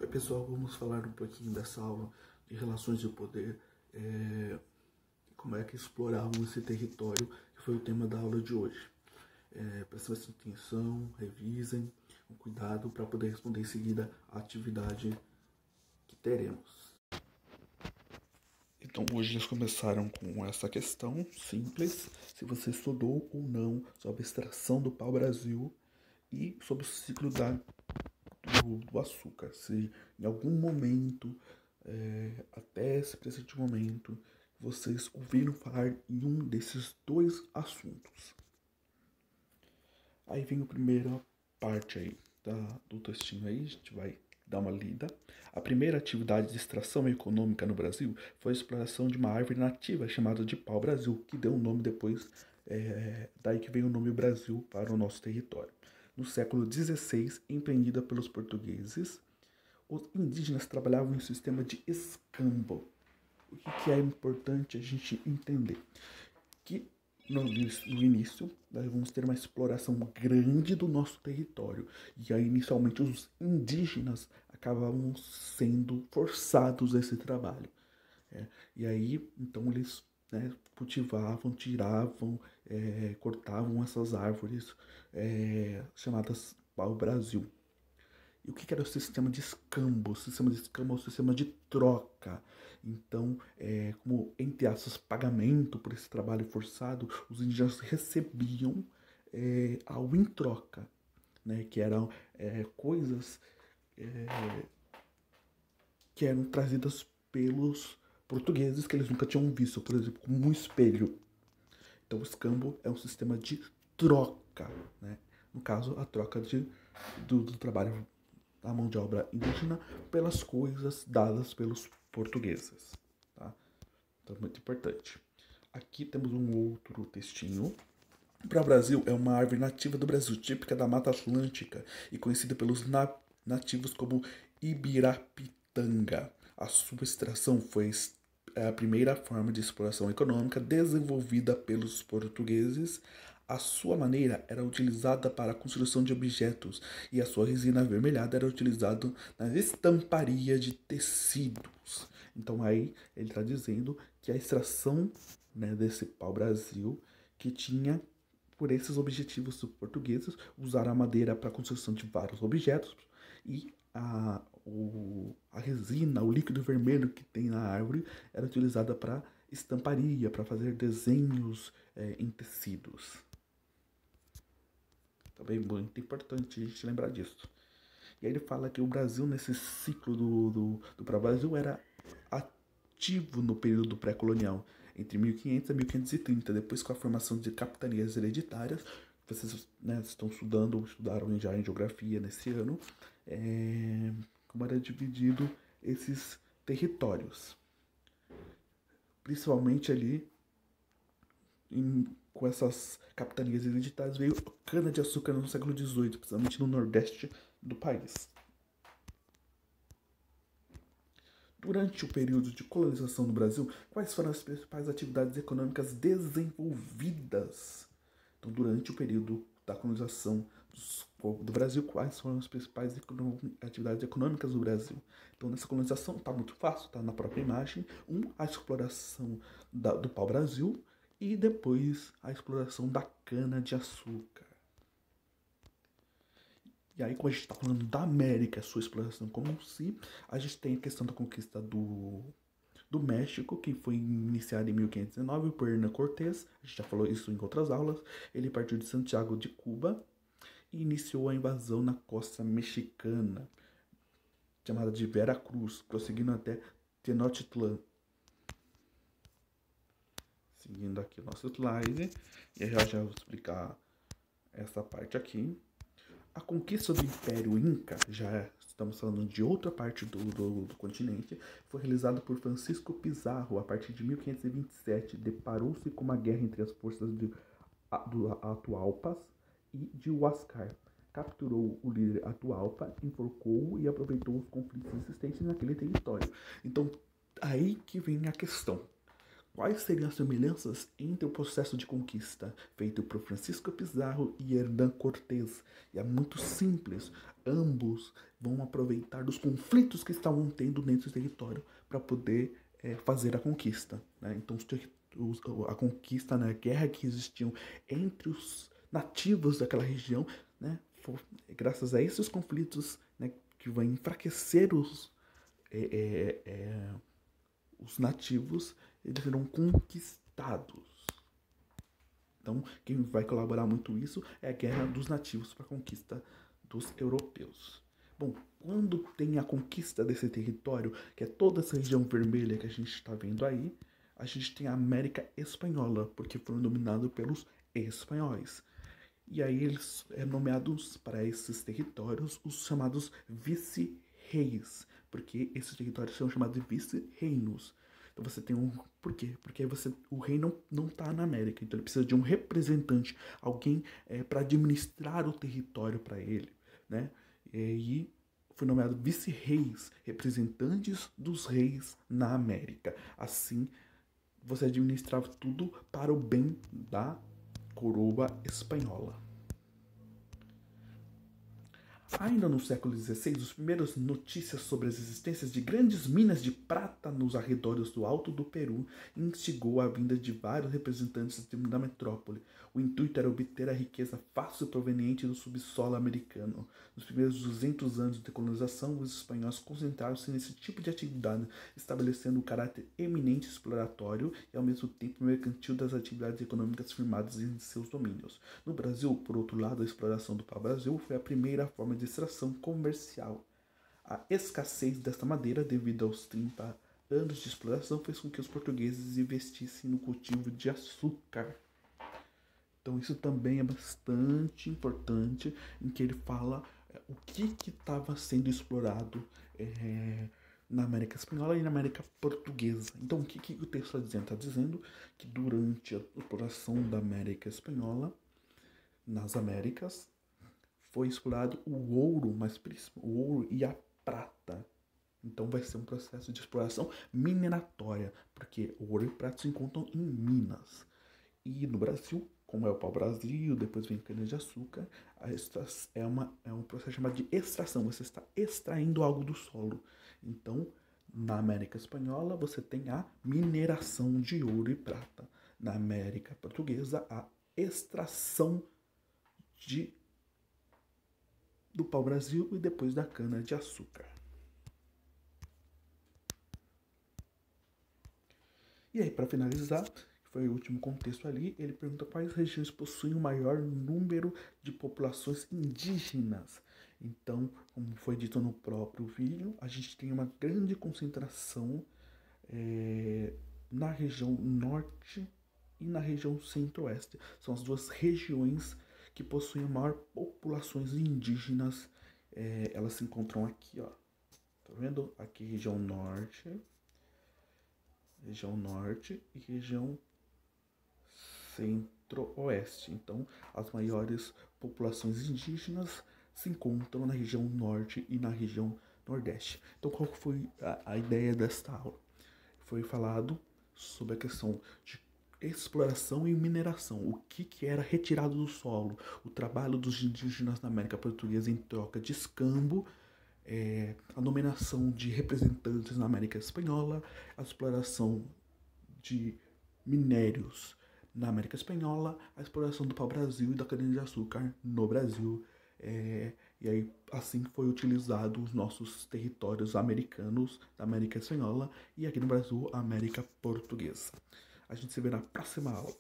Oi pessoal, vamos falar um pouquinho dessa aula de relações de poder, como é que exploravam esse território, que foi o tema da aula de hoje. Prestem bastante atenção, revisem com cuidado para poder responder em seguida a atividade que teremos. Então hoje eles começaram com essa questão simples, se você estudou ou não sobre a extração do pau-brasil e sobre o ciclo do açúcar, se em algum momento, até esse presente momento, vocês ouviram falar em um desses dois assuntos. Aí vem a primeira parte aí do textinho aí, a gente vai dar uma lida. A primeira atividade de extração econômica no Brasil foi a exploração de uma árvore nativa chamada de pau-brasil, que deu o nome depois, daí que veio o nome Brasil para o nosso território. No século XVI, empreendida pelos portugueses, os indígenas trabalhavam em um sistema de escambo. O que é importante a gente entender? Que no início, nós vamos ter uma exploração grande do nosso território. E aí, inicialmente, os indígenas acabavam sendo forçados a esse trabalho. E aí, então, eles cultivavam, tiravam, cortavam essas árvores chamadas pau-brasil. E o que era o sistema de escambo? O sistema de escambo é o sistema de troca. Então, como entre aspas, pagamento por esse trabalho forçado, os indígenas recebiam algo em troca, né? Que eram coisas que eram trazidas pelos portugueses que eles nunca tinham visto, por exemplo, como um espelho. Então, o escambo é um sistema de troca, né? No caso, a troca do trabalho da mão de obra indígena pelas coisas dadas pelos portugueses, tá? Então, muito importante. Aqui temos um outro textinho. O pau-brasil é uma árvore nativa do Brasil, típica da Mata Atlântica e conhecida pelos nativos como ibirapitanga. A sua extração foi a primeira forma de exploração econômica desenvolvida pelos portugueses. A sua maneira era utilizada para a construção de objetos e a sua resina avermelhada era utilizada na estamparia de tecidos. Então aí ele está dizendo que a extração, né, desse pau-brasil, que tinha por esses objetivos dos portugueses, usar a madeira para a construção de vários objetos e a resina, o líquido vermelho que tem na árvore, era utilizada para estamparia, para fazer desenhos em tecidos. Também muito importante a gente lembrar disso. E aí ele fala que o Brasil, nesse ciclo do Brasil, era ativo no período pré-colonial, entre 1500 a 1530, depois com a formação de capitanias hereditárias. Vocês estão estudando ou estudaram já em geografia nesse ano, como era dividido esses territórios. Principalmente ali com essas capitanias hereditárias veio cana-de-açúcar no século XVIII, principalmente no nordeste do país. Durante o período de colonização do Brasil, quais foram as principais atividades econômicas desenvolvidas? Então, durante o período da colonização do Brasil, quais foram as principais atividades econômicas do Brasil? Então, nessa colonização, está muito fácil, está na própria imagem. A exploração do pau-brasil e depois a exploração da cana-de-açúcar. E aí, como a gente está falando da América, sua exploração como se, a gente tem a questão da conquista do México, que foi iniciada em 1519 por Hernán Cortés. A gente já falou isso em outras aulas. Ele partiu de Santiago de Cuba e iniciou a invasão na costa mexicana, chamada de Veracruz, prosseguindo até Tenochtitlan. Seguindo aqui o nosso slide, e já vou explicar essa parte aqui. A conquista do Império Inca, já estamos falando de outra parte do continente, foi realizada por Francisco Pizarro a partir de 1527. Deparou-se com uma guerra entre as forças do Atahualpas e de Huáscar. Capturou o líder Atahualpa, enforcou-o e aproveitou os conflitos existentes naquele território. Então, aí que vem a questão. Quais seriam as semelhanças entre o processo de conquista feito por Francisco Pizarro e Hernán Cortés? E é muito simples. Ambos vão aproveitar dos conflitos que estavam tendo dentro do território para poder fazer a conquista, né? Então, a conquista, né, a guerra que existiam entre os nativos daquela região, né, graças a esses conflitos, né, que vão enfraquecer os nativos, eles serão conquistados. Então, quem vai colaborar muito isso é a guerra dos nativos para a conquista dos europeus. Bom, quando tem a conquista desse território, que é toda essa região vermelha que a gente está vendo aí, a gente tem a América Espanhola, porque foram dominados pelos espanhóis. E aí eles nomeados para esses territórios os chamados vice-reis, porque esses territórios são chamados de vice-reinos. Então você tem um... Por quê? Porque o rei não está na América, então ele precisa de um representante, alguém para administrar o território para ele, né? E aí foi nomeado vice-reis, representantes dos reis na América. Assim, você administrava tudo para o bem da coroa espanhola. Ainda no século XVI, as primeiras notícias sobre as existências de grandes minas de prata nos arredores do Alto do Peru instigou a vinda de vários representantes da metrópole. O intuito era obter a riqueza fácil proveniente do subsolo americano. Nos primeiros 200 anos de colonização, os espanhóis concentraram-se nesse tipo de atividade, estabelecendo o caráter eminente exploratório e, ao mesmo tempo, mercantil das atividades econômicas firmadas em seus domínios. No Brasil, por outro lado, a exploração do pau-brasil foi a primeira forma de extração comercial. A escassez desta madeira, devido aos 30 anos de exploração, fez com que os portugueses investissem no cultivo de açúcar. Então isso também é bastante importante, em que ele fala o que estava sendo explorado na América Espanhola e na América Portuguesa. Então o que o texto está dizendo? Está dizendo que durante a exploração da América Espanhola, nas Américas, foi explorado o ouro, mas o ouro e a prata. Então vai ser um processo de exploração mineratória, porque o ouro e prata se encontram em Minas. E no Brasil, como é o pau-brasil, depois vem cana-de-açúcar, é um processo chamado de extração. Você está extraindo algo do solo. Então, na América Espanhola, você tem a mineração de ouro e prata. Na América Portuguesa, a extração do pau-brasil e depois da cana-de-açúcar. E aí, para finalizar, foi o último contexto ali, ele pergunta quais regiões possuem o maior número de populações indígenas. Então, como foi dito no próprio vídeo, a gente tem uma grande concentração na região norte e na região centro-oeste. São as duas regiões que possuem a maior populações indígenas. Elas se encontram aqui, ó. Tá vendo? Aqui região norte e região centro-oeste. Então, as maiores populações indígenas se encontram na região norte e na região nordeste. Então, qual foi a ideia desta aula? Foi falado sobre a questão de exploração e mineração, o que era retirado do solo, o trabalho dos indígenas na América Portuguesa em troca de escambo, a nomeação de representantes na América Espanhola, a exploração de minérios na América Espanhola, a exploração do pau-brasil e da cana-de-açúcar no Brasil. E aí, assim foi utilizado os nossos territórios americanos da América Espanhola e aqui no Brasil, a América Portuguesa. A gente se vê na próxima aula.